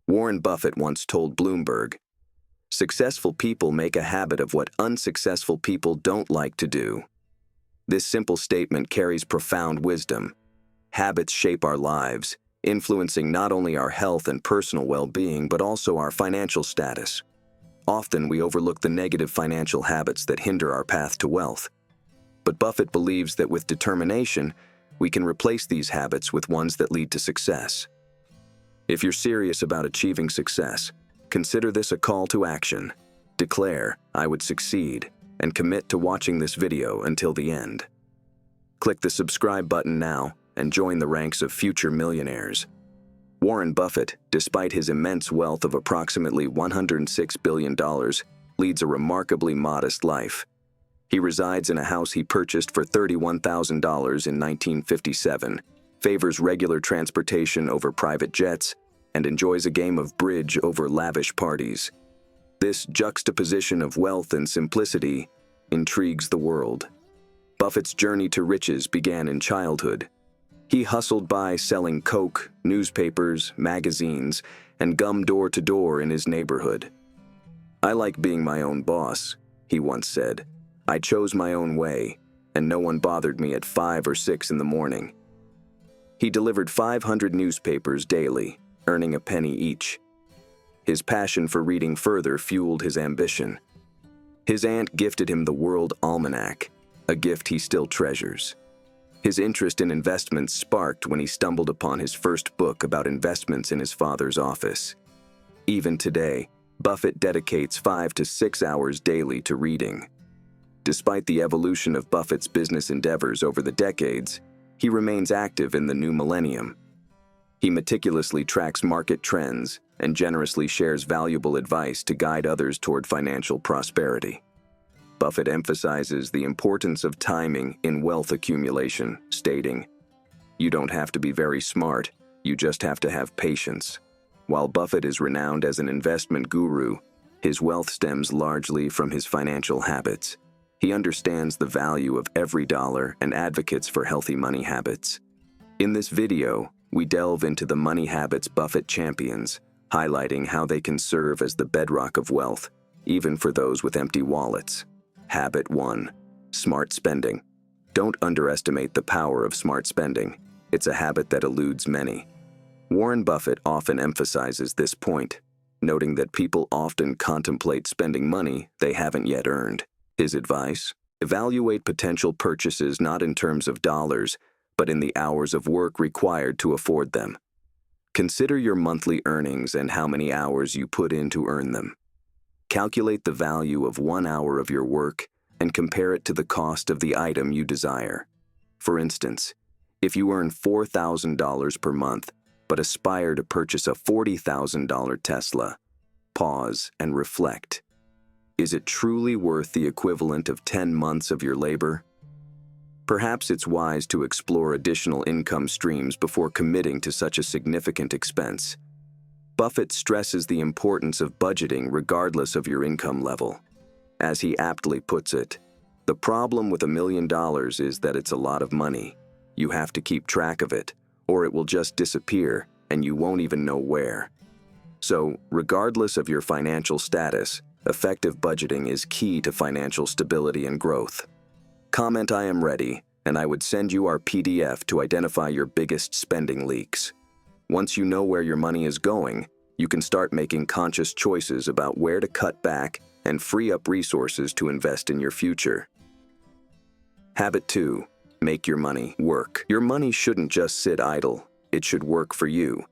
Warren Buffett once told Bloomberg, "Successful people make a habit of what unsuccessful people don't like to do." This simple statement carries profound wisdom. Habits shape our lives, influencing not only our health and personal well-being but also our financial status. Often we overlook the negative financial habits that hinder our path to wealth. But Buffett believes that with determination, we can replace these habits with ones that lead to success. If you're serious about achieving success, consider this a call to action. Declare, "I would succeed," and commit to watching this video until the end. Click the subscribe button now and join the ranks of future millionaires. Warren Buffett, despite his immense wealth of approximately $106 billion, leads a remarkably modest life. He resides in a house he purchased for $31,000 in 1957, favors regular transportation over private jets, and enjoys a game of bridge over lavish parties. This juxtaposition of wealth and simplicity intrigues the world. Buffett's journey to riches began in childhood. He hustled by selling Coke, newspapers, magazines, and gum door to door in his neighborhood. "I like being my own boss," he once said. "I chose my own way, and no one bothered me at 5 or 6 in the morning." He delivered 500 newspapers daily, earning a penny each. His passion for reading further fueled his ambition. His aunt gifted him the World Almanac, a gift he still treasures. His interest in investments sparked when he stumbled upon his first book about investments in his father's office. Even today, Buffett dedicates 5 to 6 hours daily to reading. Despite the evolution of Buffett's business endeavors over the decades, he remains active in the new millennium. He meticulously tracks market trends and generously shares valuable advice to guide others toward financial prosperity. Buffett emphasizes the importance of timing in wealth accumulation, stating, "You don't have to be very smart, you just have to have patience." While Buffett is renowned as an investment guru, his wealth stems largely from his financial habits. He understands the value of every dollar and advocates for healthy money habits. In this video, we delve into the money habits Buffett champions, highlighting how they can serve as the bedrock of wealth, even for those with empty wallets. Habit 1. Smart spending. Don't underestimate the power of smart spending. It's a habit that eludes many. Warren Buffett often emphasizes this point, noting that people often contemplate spending money they haven't yet earned. His advice? Evaluate potential purchases not in terms of dollars, but in the hours of work required to afford them. Consider your monthly earnings and how many hours you put in to earn them. Calculate the value of 1 hour of your work and compare it to the cost of the item you desire. For instance, if you earn $4,000 per month but aspire to purchase a $40,000 Tesla, pause and reflect. Is it truly worth the equivalent of 10 months of your labor? Perhaps it's wise to explore additional income streams before committing to such a significant expense. Buffett stresses the importance of budgeting regardless of your income level. As he aptly puts it, "The problem with $1 million is that it's a lot of money. You have to keep track of it, or it will just disappear and you won't even know where." So, regardless of your financial status, effective budgeting is key to financial stability and growth. Comment "I am ready," and I would send you our PDF to identify your biggest spending leaks. Once you know where your money is going, you can start making conscious choices about where to cut back and free up resources to invest in your future. Habit 2. Make your money work. Your money shouldn't just sit idle, it should work for you.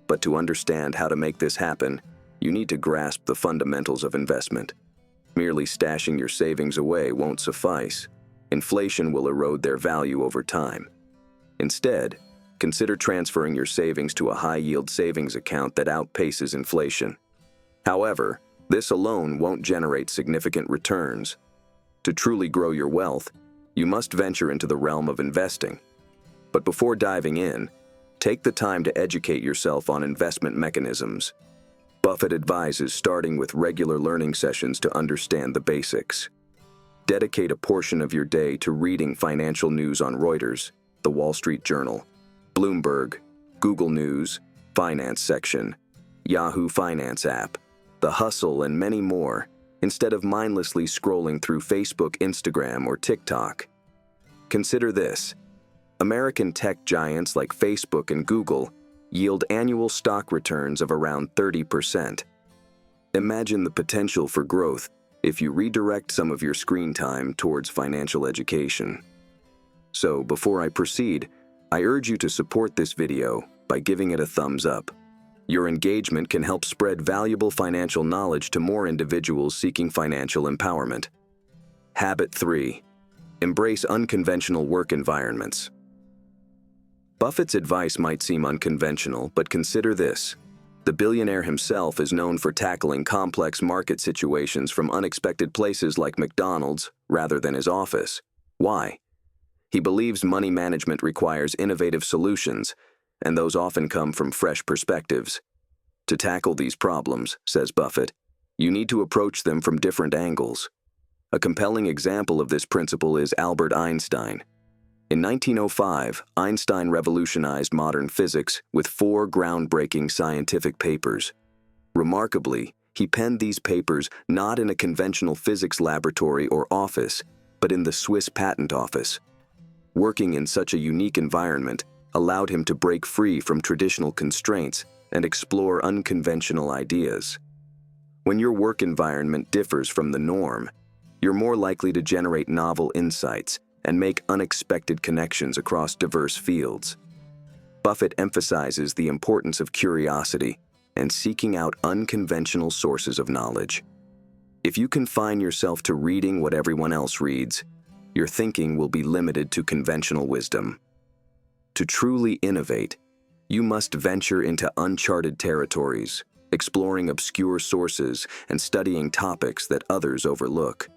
But to understand how to make this happen, you need to grasp the fundamentals of investment. Merely stashing your savings away won't suffice. Inflation will erode their value over time. Instead, consider transferring your savings to a high-yield savings account that outpaces inflation. However, this alone won't generate significant returns. To truly grow your wealth, you must venture into the realm of investing. But before diving in, take the time to educate yourself on investment mechanisms. Buffett advises starting with regular learning sessions to understand the basics. Dedicate a portion of your day to reading financial news on Reuters, The Wall Street Journal, Bloomberg, Google News, Finance section, Yahoo Finance app, The Hustle, and many more, instead of mindlessly scrolling through Facebook, Instagram, or TikTok. Consider this. American tech giants like Facebook and Google yield annual stock returns of around 30%. Imagine the potential for growth if you redirect some of your screen time towards financial education. So, before I proceed, I urge you to support this video by giving it a thumbs up. Your engagement can help spread valuable financial knowledge to more individuals seeking financial empowerment. Habit 3. Embrace unconventional work environments. Buffett's advice might seem unconventional, but consider this. The billionaire himself is known for tackling complex market situations from unexpected places like McDonald's rather than his office. Why? He believes money management requires innovative solutions, and those often come from fresh perspectives. To tackle these problems, says Buffett, you need to approach them from different angles. A compelling example of this principle is Albert Einstein. In 1905, Einstein revolutionized modern physics with 4 groundbreaking scientific papers. Remarkably, he penned these papers not in a conventional physics laboratory or office, but in the Swiss Patent Office. Working in such a unique environment allowed him to break free from traditional constraints and explore unconventional ideas. When your work environment differs from the norm, you're more likely to generate novel insights and make unexpected connections across diverse fields. Buffett emphasizes the importance of curiosity and seeking out unconventional sources of knowledge. If you confine yourself to reading what everyone else reads, your thinking will be limited to conventional wisdom. To truly innovate, you must venture into uncharted territories, exploring obscure sources and studying topics that others overlook.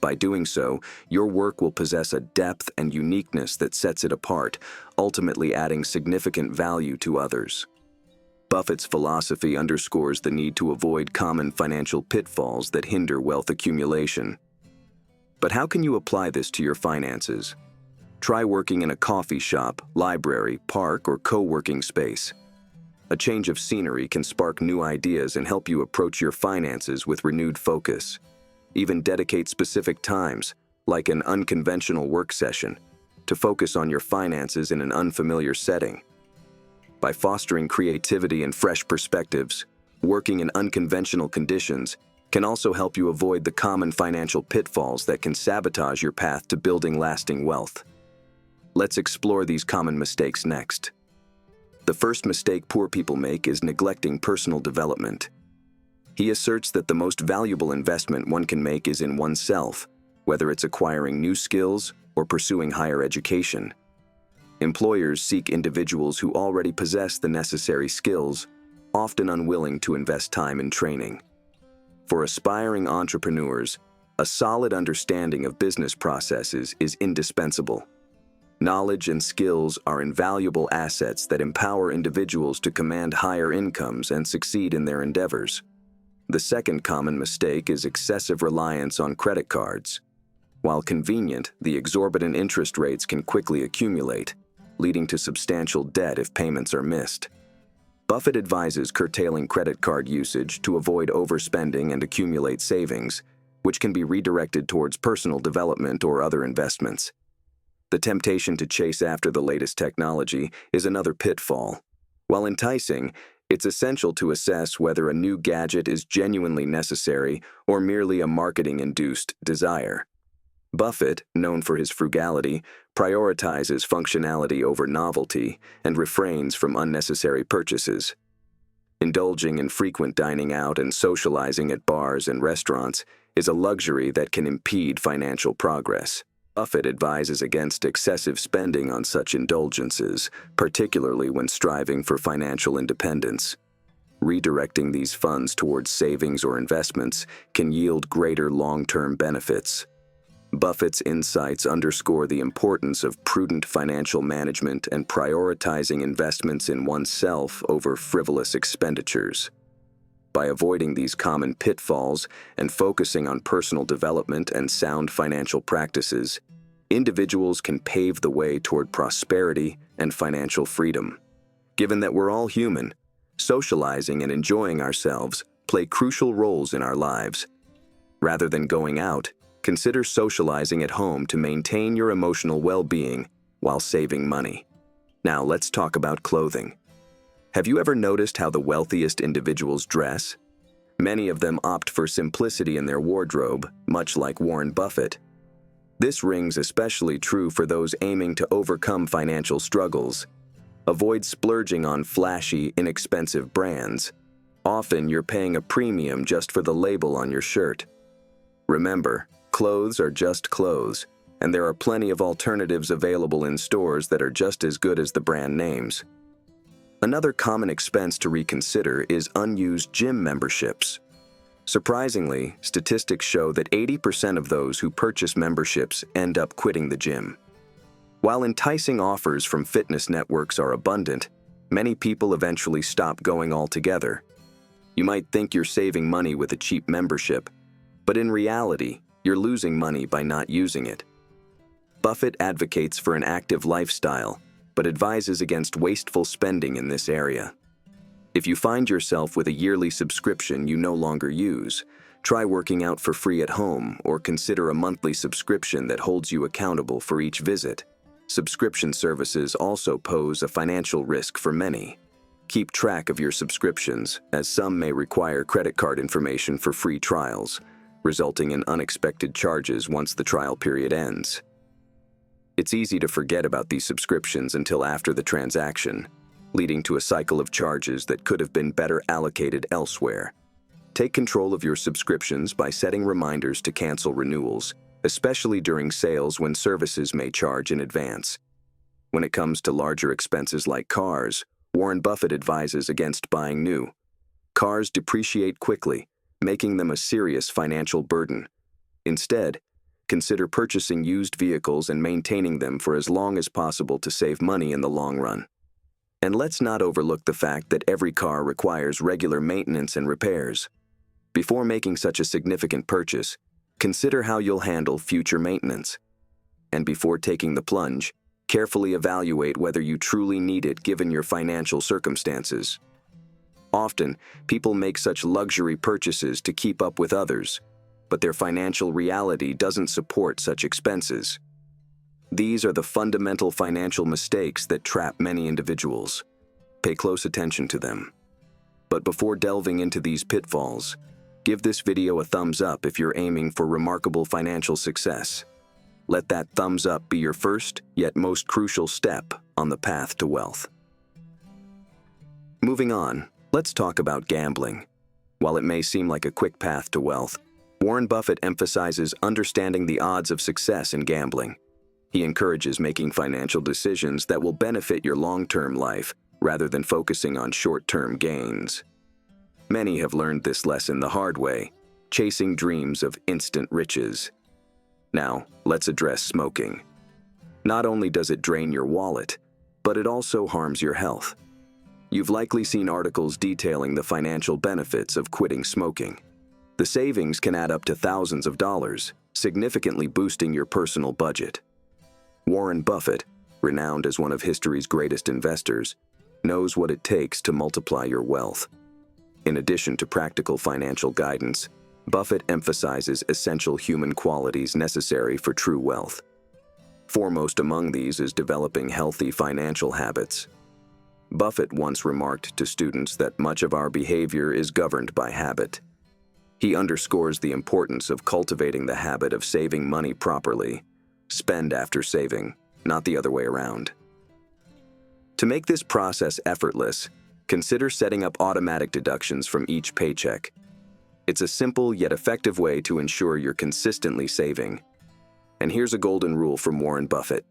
By doing so, your work will possess a depth and uniqueness that sets it apart, ultimately adding significant value to others. Buffett's philosophy underscores the need to avoid common financial pitfalls that hinder wealth accumulation. But how can you apply this to your finances? Try working in a coffee shop, library, park, or co-working space. A change of scenery can spark new ideas and help you approach your finances with renewed focus. Even dedicate specific times, like an unconventional work session, to focus on your finances in an unfamiliar setting. By fostering creativity and fresh perspectives, working in unconventional conditions can also help you avoid the common financial pitfalls that can sabotage your path to building lasting wealth. Let's explore these common mistakes next. The first mistake poor people make is neglecting personal development. He asserts that the most valuable investment one can make is in oneself, whether it's acquiring new skills or pursuing higher education. Employers seek individuals who already possess the necessary skills, often unwilling to invest time in training. For aspiring entrepreneurs, a solid understanding of business processes is indispensable. Knowledge and skills are invaluable assets that empower individuals to command higher incomes and succeed in their endeavors. The second common mistake is excessive reliance on credit cards. While convenient, the exorbitant interest rates can quickly accumulate, leading to substantial debt if payments are missed. Buffett advises curtailing credit card usage to avoid overspending and accumulate savings, which can be redirected towards personal development or other investments. The temptation to chase after the latest technology is another pitfall. While enticing, it's essential to assess whether a new gadget is genuinely necessary or merely a marketing-induced desire. Buffett, known for his frugality, prioritizes functionality over novelty and refrains from unnecessary purchases. Indulging in frequent dining out and socializing at bars and restaurants is a luxury that can impede financial progress. Buffett advises against excessive spending on such indulgences, particularly when striving for financial independence. Redirecting these funds towards savings or investments can yield greater long-term benefits. Buffett's insights underscore the importance of prudent financial management and prioritizing investments in oneself over frivolous expenditures. By avoiding these common pitfalls and focusing on personal development and sound financial practices, individuals can pave the way toward prosperity and financial freedom. Given that we're all human, Socializing and enjoying ourselves play crucial roles in our lives. Rather than going out, consider socializing at home to maintain your emotional well-being while saving money. Now let's talk about clothing. Have you ever noticed how the wealthiest individuals dress? Many of them opt for simplicity in their wardrobe, much like Warren Buffett. This rings especially true for those aiming to overcome financial struggles. Avoid splurging on flashy, inexpensive brands. Often you're paying a premium just for the label on your shirt. Remember, clothes are just clothes, and there are plenty of alternatives available in stores that are just as good as the brand names. Another common expense to reconsider is unused gym memberships. Surprisingly, statistics show that 80% of those who purchase memberships end up quitting the gym. While enticing offers from fitness networks are abundant, many people eventually stop going altogether. You might think you're saving money with a cheap membership, but in reality, you're losing money by not using it. Buffett advocates for an active lifestyle, but advises against wasteful spending in this area. If you find yourself with a yearly subscription you no longer use, try working out for free at home or consider a monthly subscription that holds you accountable for each visit. Subscription services also pose a financial risk for many. Keep track of your subscriptions, as some may require credit card information for free trials, resulting in unexpected charges once the trial period ends. It's easy to forget about these subscriptions until after the transaction, leading to a cycle of charges that could have been better allocated elsewhere. Take control of your subscriptions by setting reminders to cancel renewals, especially during sales when services may charge in advance. When it comes to larger expenses like cars, Warren Buffett advises against buying new. Cars depreciate quickly, making them a serious financial burden. Instead, consider purchasing used vehicles and maintaining them for as long as possible to save money in the long run. And let's not overlook the fact that every car requires regular maintenance and repairs. Before making such a significant purchase, consider how you'll handle future maintenance. And before taking the plunge, carefully evaluate whether you truly need it given your financial circumstances. Often, people make such luxury purchases to keep up with others, but their financial reality doesn't support such expenses. These are the fundamental financial mistakes that trap many individuals. Pay close attention to them. But before delving into these pitfalls, give this video a thumbs up if you're aiming for remarkable financial success. Let that thumbs up be your first, yet most crucial step on the path to wealth. Moving on, let's talk about gambling. While it may seem like a quick path to wealth, Warren Buffett emphasizes understanding the odds of success in gambling. He encourages making financial decisions that will benefit your long-term life rather than focusing on short-term gains. Many have learned this lesson the hard way, chasing dreams of instant riches. Now, let's address smoking. Not only does it drain your wallet, but it also harms your health. You've likely seen articles detailing the financial benefits of quitting smoking. The savings can add up to thousands of dollars, significantly boosting your personal budget. Warren Buffett, renowned as one of history's greatest investors, knows what it takes to multiply your wealth. In addition to practical financial guidance, Buffett emphasizes essential human qualities necessary for true wealth. Foremost among these is developing healthy financial habits. Buffett once remarked to students that much of our behavior is governed by habit. He underscores the importance of cultivating the habit of saving money properly. Spend after saving, not the other way around. To make this process effortless, consider setting up automatic deductions from each paycheck. It's a simple yet effective way to ensure you're consistently saving. And here's a golden rule from Warren Buffett.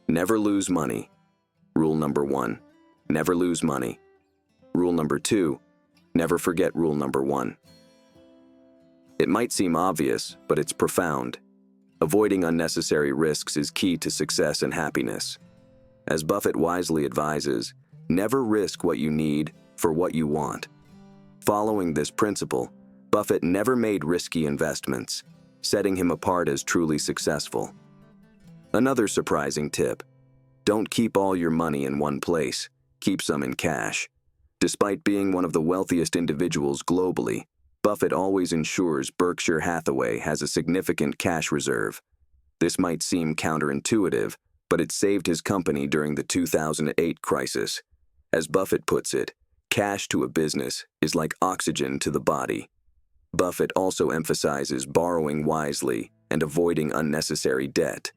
Never lose money. Rule number 1, never lose money. Rule number 2, never forget rule number 1. It might seem obvious, but it's profound. Avoiding unnecessary risks is key to success and happiness. As Buffett wisely advises, never risk what you need for what you want. Following this principle, Buffett never made risky investments, setting him apart as truly successful. Another surprising tip: don't keep all your money in one place, keep some in cash. Despite being one of the wealthiest individuals globally, Buffett always ensures Berkshire Hathaway has a significant cash reserve. This might seem counterintuitive, but it saved his company during the 2008 crisis. As Buffett puts it, cash to a business is like oxygen to the body. Buffett also emphasizes borrowing wisely and avoiding unnecessary debt.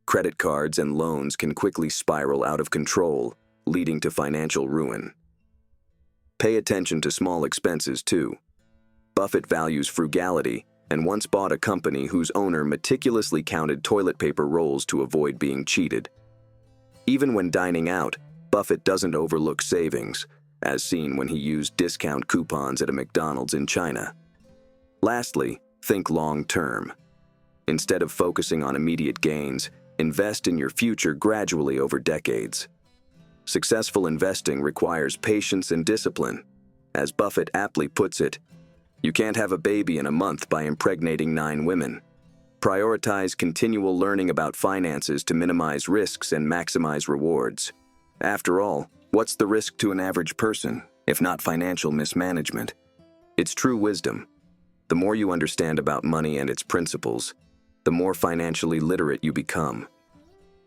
Credit cards and loans can quickly spiral out of control, leading to financial ruin. Pay attention to small expenses, too. Buffett values frugality and once bought a company whose owner meticulously counted toilet paper rolls to avoid being cheated. Even when dining out, Buffett doesn't overlook savings, as seen when he used discount coupons at a McDonald's in China. Lastly, think long-term. Instead of focusing on immediate gains, invest in your future gradually over decades. Successful investing requires patience and discipline. As Buffett aptly puts it, you can't have a baby in a month by impregnating 9 women. Prioritize continual learning about finances to minimize risks and maximize rewards. After all, what's the risk to an average person, if not financial mismanagement? It's true wisdom. The more you understand about money and its principles, the more financially literate you become.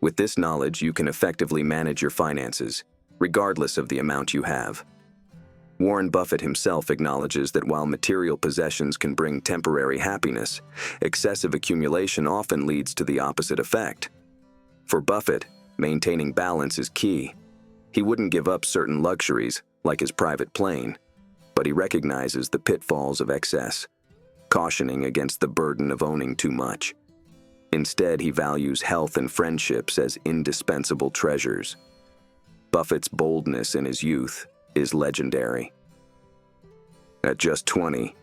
With this knowledge, you can effectively manage your finances, regardless of the amount you have. Warren Buffett himself acknowledges that while material possessions can bring temporary happiness, excessive accumulation often leads to the opposite effect. For Buffett, maintaining balance is key. He wouldn't give up certain luxuries, like his private plane, but he recognizes the pitfalls of excess, cautioning against the burden of owning too much. Instead, he values health and friendships as indispensable treasures. Buffett's boldness in his youth is legendary. At just 20,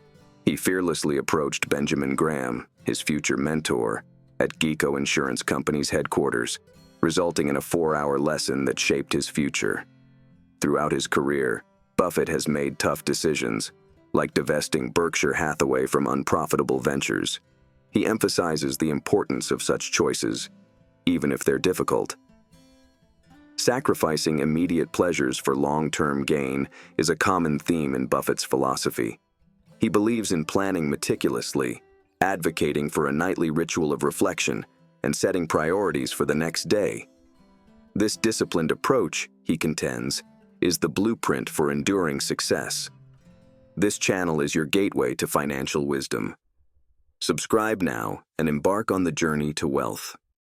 he fearlessly approached Benjamin Graham, his future mentor, at Geico Insurance Company's headquarters, resulting in a 4-hour lesson that shaped his future. Throughout his career, Buffett has made tough decisions, like divesting Berkshire Hathaway from unprofitable ventures. He emphasizes the importance of such choices, even if they're difficult. Sacrificing immediate pleasures for long-term gain is a common theme in Buffett's philosophy. He believes in planning meticulously, advocating for a nightly ritual of reflection, and setting priorities for the next day. This disciplined approach, he contends, is the blueprint for enduring success. This channel is your gateway to financial wisdom. Subscribe now and embark on the journey to wealth.